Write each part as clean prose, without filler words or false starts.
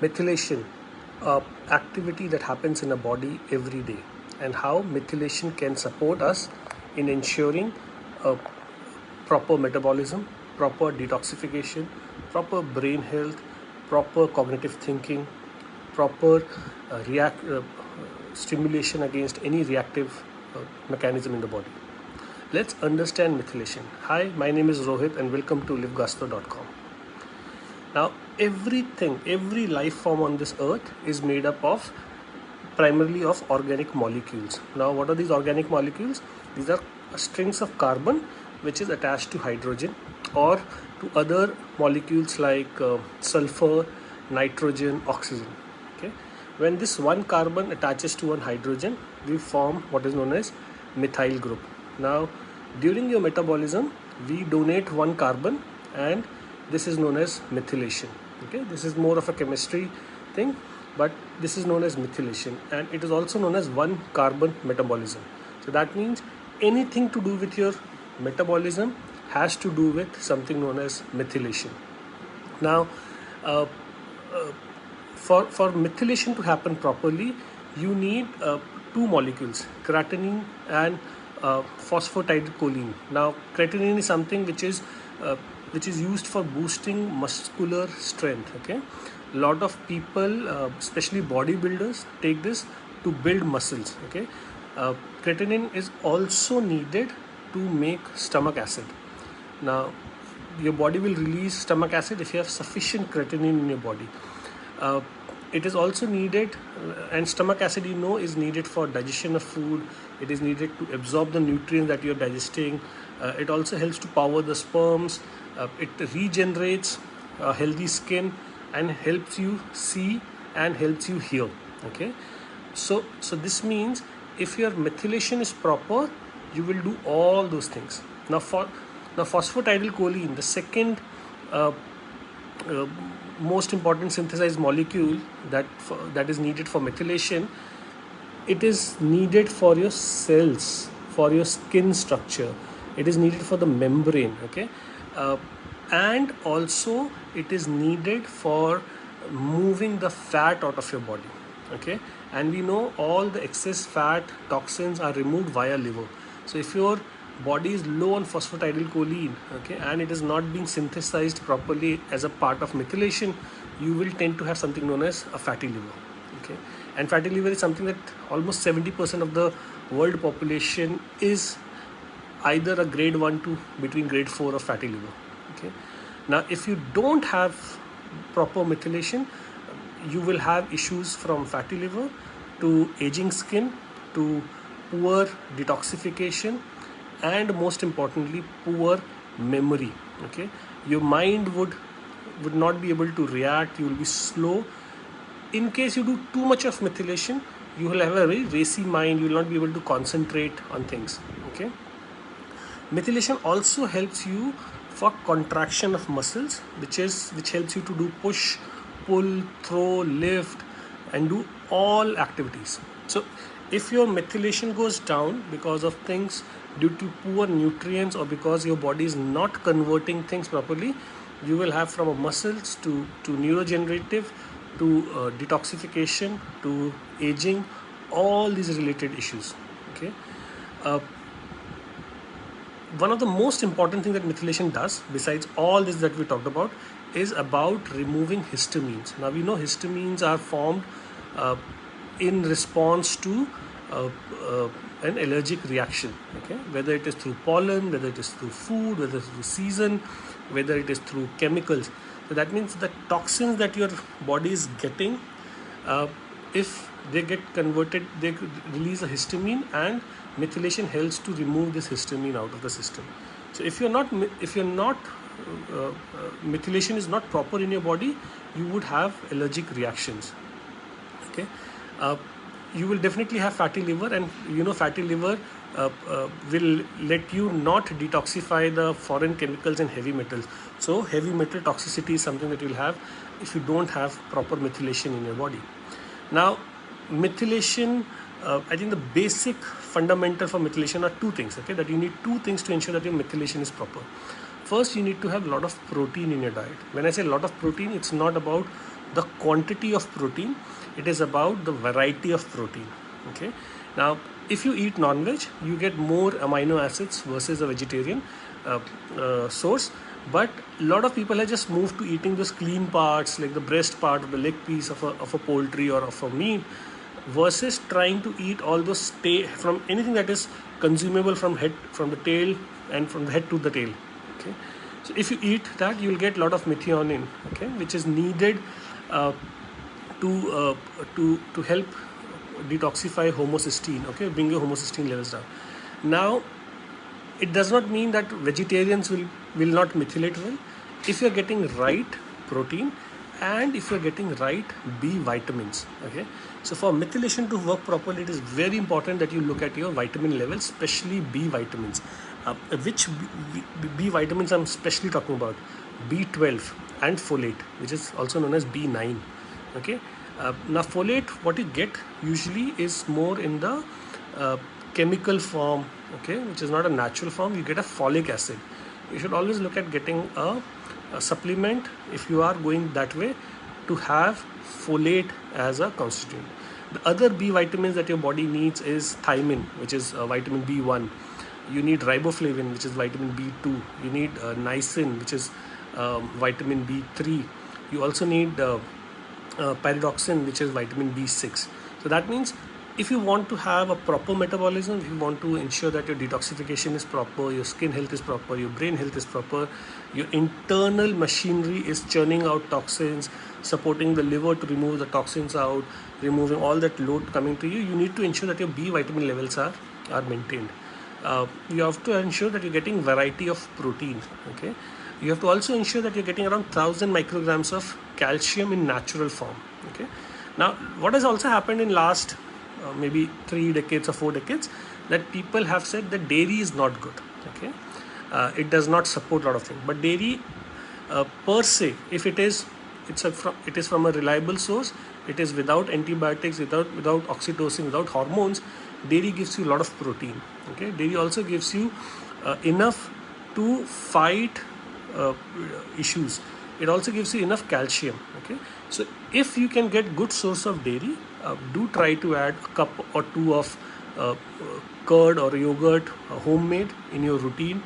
methylation, activity that happens in a body every day, and how methylation can support us in ensuring a proper metabolism, proper detoxification, proper brain health, proper cognitive thinking, proper stimulation against any reactive mechanism in the body. Let's understand methylation. Hi, my name is Rohit and welcome to livegasto.com. Now, every life form on this earth is made up of primarily of organic molecules. Now, what are these organic molecules? These are strings of carbon which is attached to hydrogen or to other molecules like sulfur, nitrogen, oxygen. Okay, when this one carbon attaches to one hydrogen, we form what is known as methyl group. Now, during your metabolism, we donate one carbon, and this is known as methylation. Okay, this is more of a chemistry thing, but this is known as methylation, and it is also known as one carbon metabolism. So that means anything to do with your metabolism has to do with something known as methylation. Now, for methylation to happen properly, you need two molecules, creatinine and phosphatidylcholine. Now, creatinine is something which is used for boosting muscular strength. Okay, a lot of people, especially bodybuilders, take this to build muscles. Okay, creatinine is also needed to make stomach acid. Now, your body will release stomach acid if you have sufficient creatinine in your body. It is also needed, and stomach acid, is needed for digestion of food. It is needed to absorb the nutrients that you are digesting. It also helps to power the sperms. It regenerates healthy skin and helps you see and helps you hear. Okay, so this means if your methylation is proper, you will do all those things. Now, phosphatidylcholine, the second most important synthesized molecule that is needed for methylation, it is needed for your cells, for your skin structure. It is needed for the membrane. Okay, and also it is needed for moving the fat out of your body. Okay, and we know all the excess fat, toxins are removed via liver. So if your body is low on phosphatidylcholine, okay, and it is not being synthesized properly as a part of methylation, you will tend to have something known as a fatty liver. Okay, and fatty liver is something that almost 70% of the world population is either a grade 1 to between grade 4 of fatty liver. Okay, now if you don't have proper methylation, you will have issues from fatty liver to aging skin to poor detoxification, and most importantly, poor memory. Okay, your mind would not be able to react. You will be slow. In case you do too much of methylation, you will have a very racy mind. You will not be able to concentrate on things. Okay, methylation also helps you for contraction of muscles, which helps you to do push, pull, throw, lift, and do all activities. So if your methylation goes down because of things due to poor nutrients or because your body is not converting things properly, you will have from muscles to neurodegenerative to detoxification to aging, all these related issues. Okay, one of the most important things that methylation does, besides all this that we talked about, is about removing histamines. Now, we know histamines are formed in response to an allergic reaction. Okay, whether it is through pollen, whether it is through food, whether it's through season, whether it is through chemicals. So that means the toxins that your body is getting, if they get converted, they could release a histamine, and methylation helps to remove this histamine out of the system. So if you're not methylation is not proper in your body, you would have allergic reactions. Okay, you will definitely have fatty liver, and fatty liver will let you not detoxify the foreign chemicals and heavy metals. So heavy metal toxicity is something that you'll have if you don't have proper methylation in your body. Now, methylation, I think the basic fundamental for methylation are two things. Okay, that you need two things to ensure that your methylation is proper. First, you need to have a lot of protein in your diet. When I say a lot of protein, it's not about the quantity of protein, it is about the variety of protein. Okay, now if you eat non-veg, you get more amino acids versus a vegetarian source. But a lot of people have just moved to eating those clean parts, like the breast part of the leg piece of a poultry or of a meat, versus trying to eat all those from anything that is consumable from the tail and from the head to the tail. Okay, so if you eat that, you'll get a lot of methionine, okay, which is needed uh, to help detoxify homocysteine, okay, bring your homocysteine levels down. Now, it does not mean that vegetarians will not methylate well. If you're getting right protein and if you're getting right B vitamins, okay. So for methylation to work properly, it is very important that you look at your vitamin levels, especially B vitamins. Which B vitamins I'm especially talking about? B12 and folate, which is also known as B9. Okay. Now folate, what you get usually is more in the chemical form, okay, which is not a natural form. You get a folic acid. You should always look at getting a supplement, if you are going that way, to have folate as a constituent. The other B vitamins that your body needs is thiamine, which is vitamin B1. You need riboflavin, which is vitamin B2. You need niacin, which is vitamin B3. You also need pyridoxine, which is vitamin B6. So that means if you want to have a proper metabolism, if you want to ensure that your detoxification is proper, your skin health is proper, your brain health is proper, your internal machinery is churning out toxins, supporting the liver to remove the toxins out, removing all that load coming to you, you need to ensure that your B vitamin levels are maintained. You have to ensure that you're getting variety of protein, okay. You have to also ensure that you're getting around 1000 micrograms of calcium in natural form, okay. Now what has also happened in last maybe 3 decades or 4 decades, that people have said that dairy is not good, okay. It does not support a lot of things, but dairy per se, if it is from a reliable source, it is without antibiotics, without oxytocin, without hormones, dairy gives you a lot of protein, okay. Dairy also gives you enough to fight issues. It also gives you enough calcium, okay. So if you can get good source of dairy, do try to add a cup or two of curd or yogurt homemade in your routine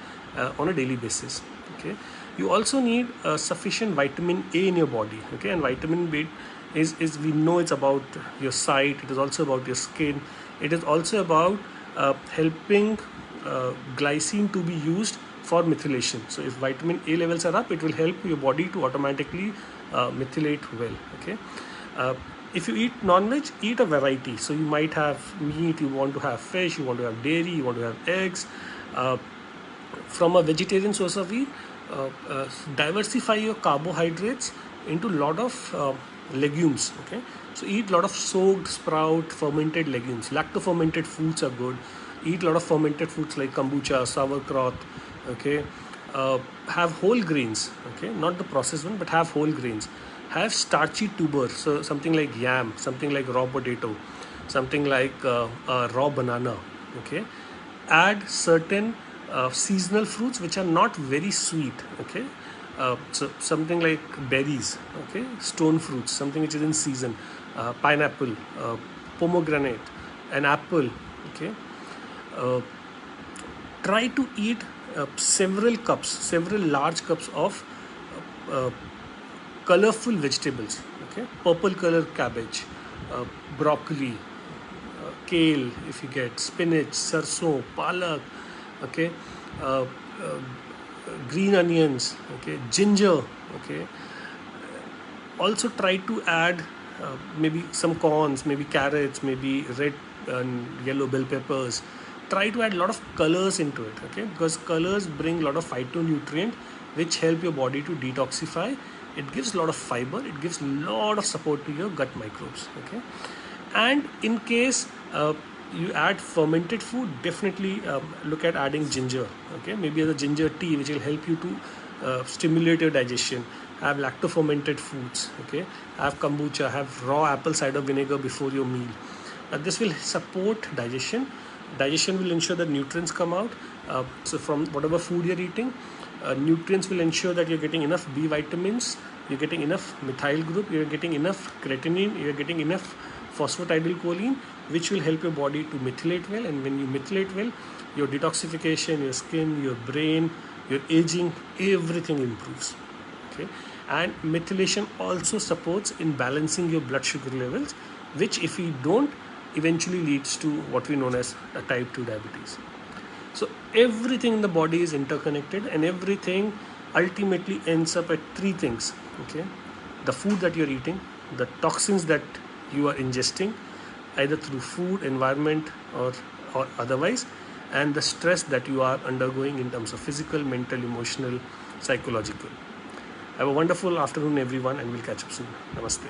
on a daily basis, okay. You also need sufficient vitamin A in your body, okay. And vitamin B is we know it's about your sight, it is also about your skin, it is also about helping glycine to be used for methylation. So if vitamin A levels are up, it will help your body to automatically methylate well, okay. If you eat non-veg, eat a variety. So you might have meat, you want to have fish, you want to have dairy, you want to have eggs. From a vegetarian source of meat, diversify your carbohydrates into a lot of legumes, okay. So eat a lot of soaked, sprout, fermented legumes. Lacto-fermented foods are good. Eat a lot of fermented foods like kombucha, sauerkraut, okay. Have whole grains, okay, not the processed one, but have whole grains. Have starchy tubers, so something like yam, something like raw potato, something like raw banana, okay. Add certain seasonal fruits which are not very sweet, okay. So something like berries, okay, stone fruits, something which is in season, pineapple, pomegranate, an apple, okay. Try to eat several large cups of colorful vegetables, okay. Purple color cabbage, broccoli, kale, if you get spinach, sarson, palak, okay, green onions, okay, ginger, okay. Also try to add maybe some corns, maybe carrots, maybe red and yellow bell peppers. Try to add a lot of colors into it, okay, because colors bring a lot of phytonutrient which help your body to detoxify. It gives a lot of fiber, it gives a lot of support to your gut microbes, okay. And in case you add fermented food, definitely look at adding ginger, okay. Maybe as a ginger tea which will help you to stimulate your digestion. Have lacto fermented foods, okay. Have kombucha, have raw apple cider vinegar before your meal. This will support digestion. Digestion will ensure that nutrients come out. So from whatever food you're eating, nutrients will ensure that you're getting enough B vitamins you're getting enough methyl group, you're getting enough creatinine, you're getting enough phosphatidylcholine, which will help your body to methylate well. And when you methylate well, your detoxification, your skin, your brain, your aging, everything improves. Okay, and methylation also supports in balancing your blood sugar levels, which if we don't, eventually leads to what we know as a type 2 diabetes. So everything in the body is interconnected, and everything ultimately ends up at three things. Okay, the food that you're eating, the toxins that you are ingesting, either through food, environment, or otherwise, and the stress that you are undergoing in terms of physical, mental, emotional, psychological. Have a wonderful afternoon, everyone, and we'll catch up soon. Namaste.